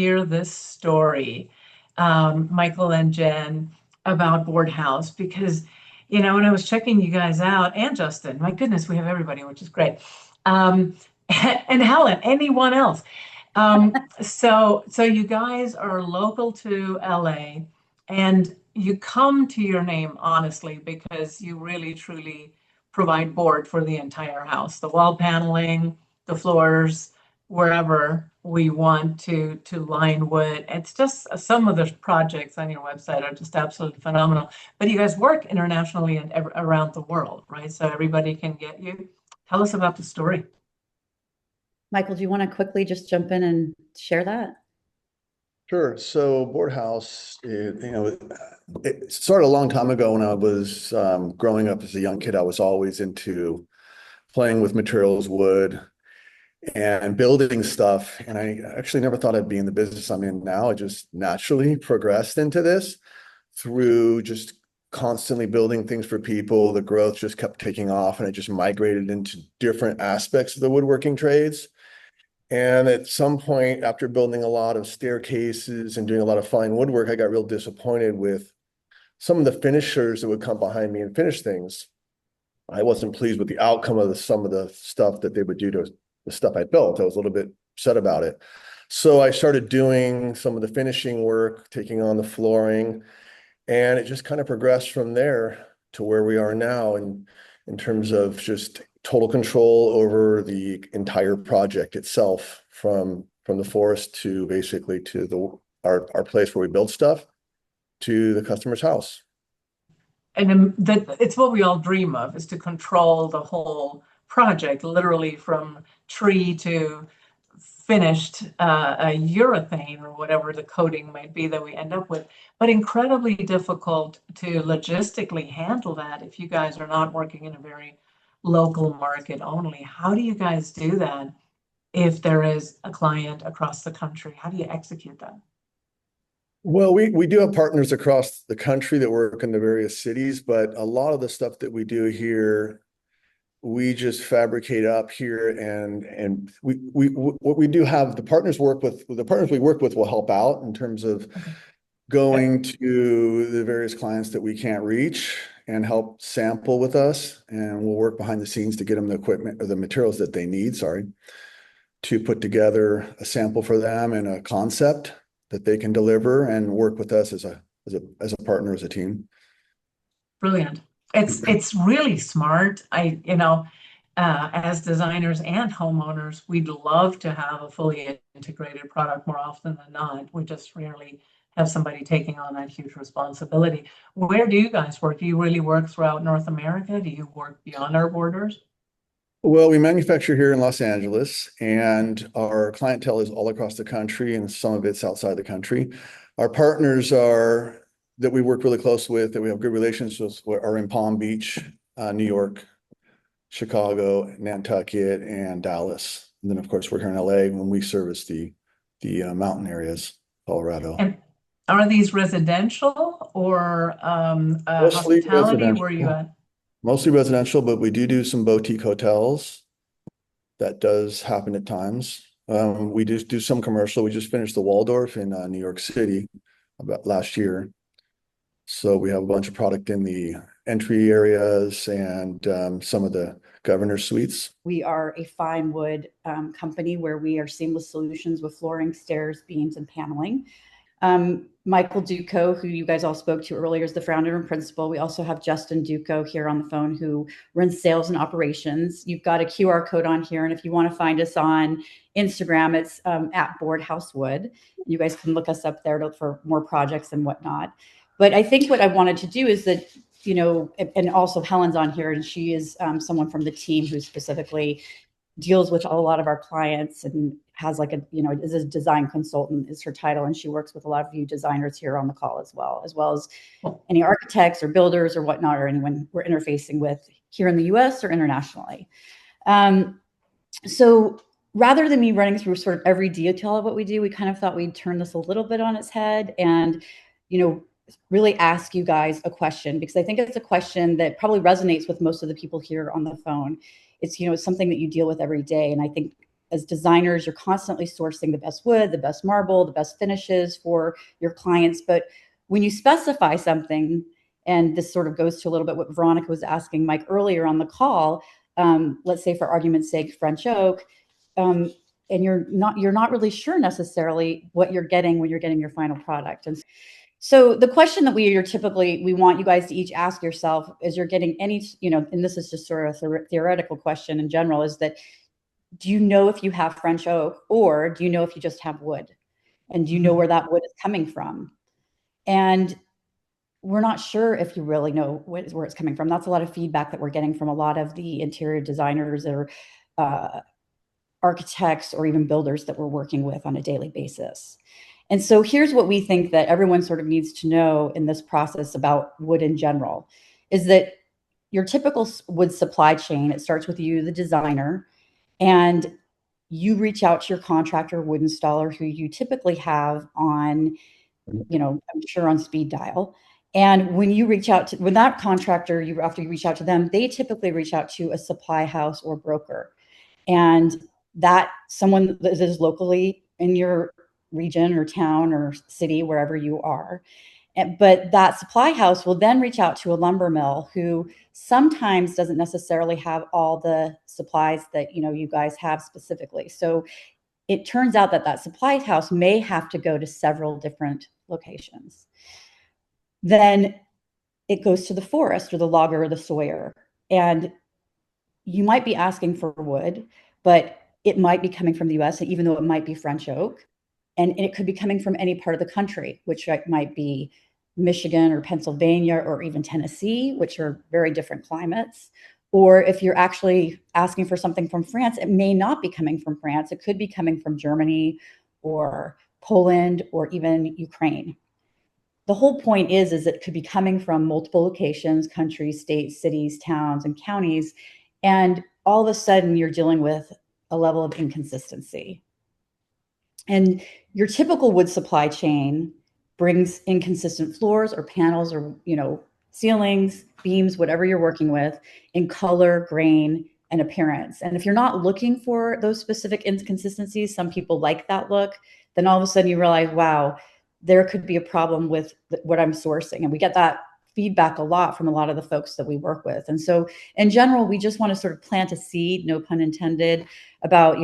hear this story, Michael and Jen, about Boardhouse, because, when I was checking you guys out, and Justin, my goodness, we have everybody, which is great. And Helen, anyone else. So you guys are local to LA, and you come to your name honestly because you really truly provide board for the entire house, the wall paneling, the floors, wherever we want to line wood. It's just some of the projects on your website are just absolutely phenomenal. But you guys work internationally and around the world, right? So everybody can get you. Tell us about the story. Michael, do you want to quickly just jump in and share that? Sure. So Boardhouse, it started a long time ago when I was growing up as a young kid. I was always into playing with materials, wood, and building stuff. And I actually never thought I'd be in the business I'm in now. I just naturally progressed into this through just constantly building things for people. The growth just kept taking off, and it just migrated into different aspects of the woodworking trades. And at some point, after building a lot of staircases and doing a lot of fine woodwork, I got real disappointed with some of the finishers that would come behind me and finish things. I wasn't pleased with the outcome of some of the stuff that they would do to the stuff I built. I was a little bit upset about it. So I started doing some of the finishing work, taking on the flooring, and it just kind of progressed from there to where we are now in terms of just total control over the entire project itself, from the forest to basically to our place where we build stuff to the customer's house. And it's what we all dream of, is to control the whole project, literally from tree to finished a urethane or whatever the coating might be that we end up with, but incredibly difficult to logistically handle that if you guys are not working in a very local market only. How do you guys do that if there is a client across the country? How do you execute that? Well, we do have partners across the country that work in the various cities, but a lot of the stuff that we do here, we just fabricate up here, and we what we do have the partners we work with will help out in terms of going to the various clients that we can't reach and help sample with us, and we'll work behind the scenes to get them the equipment or the materials that they need, to put together a sample for them and a concept that they can deliver and work with us as a partner, as a team. Brilliant. It's really smart. As designers and homeowners, we'd love to have a fully integrated product more often than not. We just rarely have somebody taking on that huge responsibility. Where do you guys work? Do you really work throughout North America? Do you work beyond our borders? Well, we manufacture here in Los Angeles, and our clientele is all across the country, and some of it's outside the country. Our partners that we work really close with, that we have good relationships with, are in Palm Beach, New York, Chicago, Nantucket, and Dallas. And then, of course, we're here in LA when we service the mountain areas, Colorado. And are these residential or Mostly hospitality? residential. Where are you at? Mostly residential, but we do some boutique hotels. That does happen at times. We do some commercial. We just finished the Waldorf in New York City about last year. So we have a bunch of product in the entry areas and some of the governor's suites. We are a fine wood company where we are seamless solutions with flooring, stairs, beams, and paneling. Michael Duco, who you guys all spoke to earlier, is the founder and principal. We also have Justin Duco here on the phone, who runs sales and operations. You've got a QR code on here, and if you want to find us on Instagram, it's at Boardhouse Wood. You guys can look us up there for more projects and whatnot. But I think what I wanted to do is that, and also Helen's on here, and she is someone from the team who specifically deals with a lot of our clients and has is a design consultant is her title. And she works with a lot of you designers here on the call as well as any architects or builders or whatnot, or anyone we're interfacing with here in the US or internationally. So rather than me running through sort of every detail of what we do, we kind of thought we'd turn this a little bit on its head and, really ask you guys a question, because I think it's a question that probably resonates with most of the people here on the phone. It's, it's something that you deal with every day. And I think as designers, you're constantly sourcing the best wood, the best marble, the best finishes for your clients. But when you specify something, and this sort of goes to a little bit what Veronica was asking Mike earlier on the call, let's say for argument's sake, French oak, and you're not really sure necessarily what you're getting when you're getting your final product. And so the question that we want you guys to each ask yourself as you're getting any, and this is just sort of a theoretical question in general, is that, do you know if you have French oak, or do you know if you just have wood? And do you know where that wood is coming from? And we're not sure if you really know where it's coming from. That's a lot of feedback that we're getting from a lot of the interior designers or architects or even builders that we're working with on a daily basis. And so here's what we think that everyone sort of needs to know in this process about wood in general, is that your typical wood supply chain, it starts with you, the designer, and you reach out to your contractor, wood installer, who you typically have on, I'm sure on speed dial. And when you reach out to that contractor, after you reach out to them, they typically reach out to a supply house or broker. And that someone that is locally in your region or town or city, wherever you are. But that supply house will then reach out to a lumber mill who sometimes doesn't necessarily have all the supplies that you guys have specifically. So it turns out that supply house may have to go to several different locations. Then it goes to the forest or the logger or the sawyer. And you might be asking for wood, but it might be coming from the US, even though it might be French oak. And it could be coming from any part of the country, which might be Michigan or Pennsylvania or even Tennessee, which are very different climates. Or if you're actually asking for something from France, it may not be coming from France. It could be coming from Germany or Poland or even Ukraine. The whole point is it could be coming from multiple locations, countries, states, cities, towns, and counties. And all of a sudden you're dealing with a level of inconsistency. And your typical wood supply chain brings inconsistent floors or panels or, ceilings, beams, whatever you're working with, in color, grain, and appearance. And if you're not looking for those specific inconsistencies, some people like that look, then all of a sudden you realize, wow, there could be a problem with what I'm sourcing. And we get that feedback a lot from a lot of the folks that we work with. And so in general, we just want to sort of plant a seed, no pun intended, about,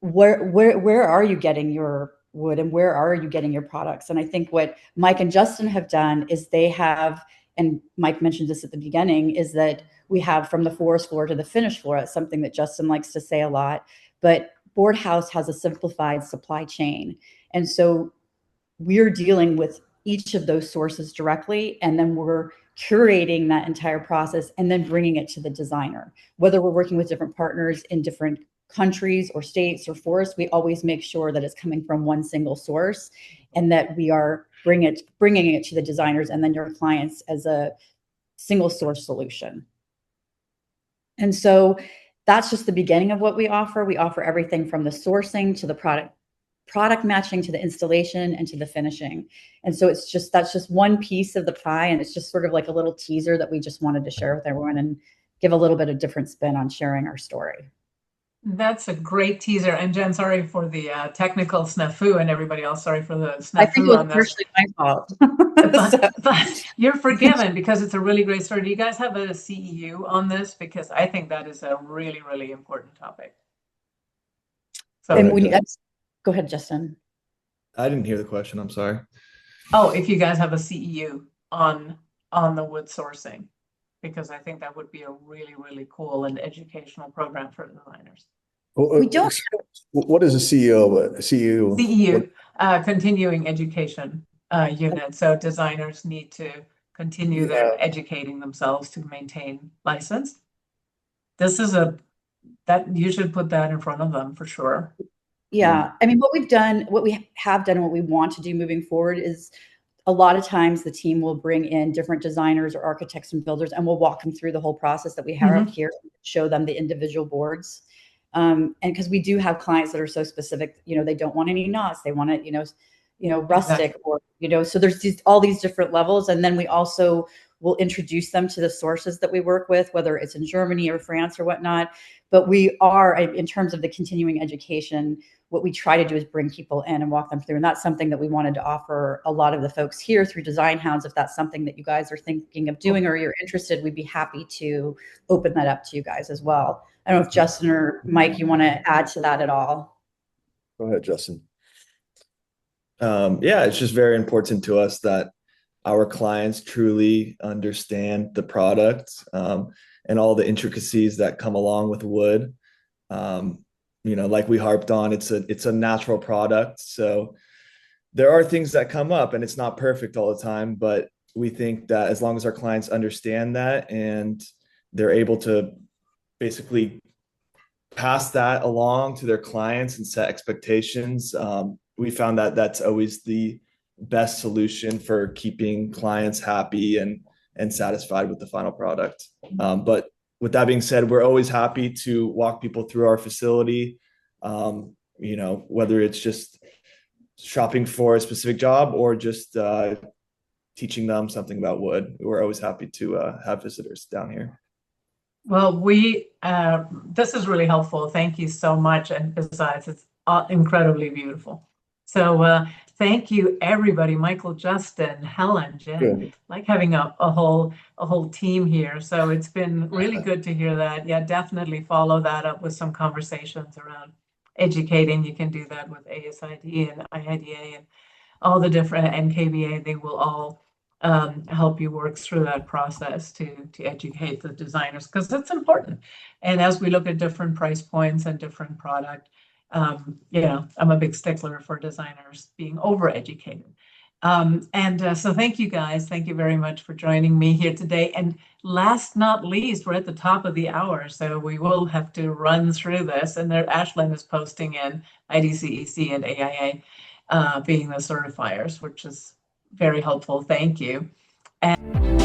where are you getting your wood and where are you getting your products? And I think what Mike and Justin have done is they have, and Mike mentioned this at the beginning, is that we have from the forest floor to the finished floor. That's something that Justin likes to say a lot, but Boardhouse has a simplified supply chain. And so we're dealing with each of those sources directly, and then we're curating that entire process and then bringing it to the designer. Whether we're working with different partners in different countries or states or forests, we always make sure that it's coming from one single source and that we are bringing it to the designers and then your clients as a single source solution. And so that's just the beginning of what we offer. We offer everything from the sourcing to the product matching to the installation and to the finishing. And so that's just one piece of the pie, and it's just sort of like a little teaser that we just wanted to share with everyone and give a little bit of different spin on sharing our story. That's a great teaser. And Jen, sorry for the technical snafu, and everybody else, sorry for the snafu. I think it was partially my fault. But you're forgiven because it's a really great story. Do you guys have a CEU on this? Because I think that is a really, really important topic. So, go ahead, Justin. I didn't hear the question. I'm sorry. Oh, if you guys have a CEU on the wood sourcing, because I think that would be a really, really cool and educational program for designers. We don't. What is a CEU? CEU, continuing education unit. So designers need to continue their educating themselves to maintain license. This is that you should put that in front of them for sure. Yeah, I mean, what we have done, and what we want to do moving forward is a lot of times the team will bring in different designers or architects and builders, and we'll walk them through the whole process that we have here, show them the individual boards. And because we do have clients that are so specific, they don't want any knots, they want it, rustic, or, so there's all these different levels. And then we also we'll introduce them to the sources that we work with, whether it's in Germany or France or whatnot. But we are, in terms of the continuing education, what we try to do is bring people in and walk them through. And that's something that we wanted to offer a lot of the folks here through Designhounds. If that's something that you guys are thinking of doing or you're interested, we'd be happy to open that up to you guys as well. I don't know if Justin or Mike, you want to add to that at all? Go ahead, Justin. Yeah, it's just very important to us that our clients truly understand the product and all the intricacies that come along with wood. Like we harped on, it's a natural product. So there are things that come up and it's not perfect all the time, but we think that as long as our clients understand that and they're able to basically pass that along to their clients and set expectations, we found that that's always the best solution for keeping clients happy and satisfied with the final product. But with that being said, we're always happy to walk people through our facility, whether it's just shopping for a specific job or just teaching them something about wood. We're always happy to have visitors down here. Well, this is really helpful. Thank you so much. And besides, it's incredibly beautiful. So thank you, everybody. Michael, Justin, Helen, Jen. Good. Like having a whole team here. So it's been really good to hear that. Yeah, definitely follow that up with some conversations around educating. You can do that with ASID and IIDA and all the different NKBA. They will all help you work through that process to educate the designers, because it's important. And as we look at different price points and different product, I'm a big stickler for designers being overeducated. So thank you guys. Thank you very much for joining me here today. And last not least, we're at the top of the hour, so we will have to run through this. And there, Ashlyn is posting in IDCEC and AIA being the certifiers, which is very helpful. Thank you. And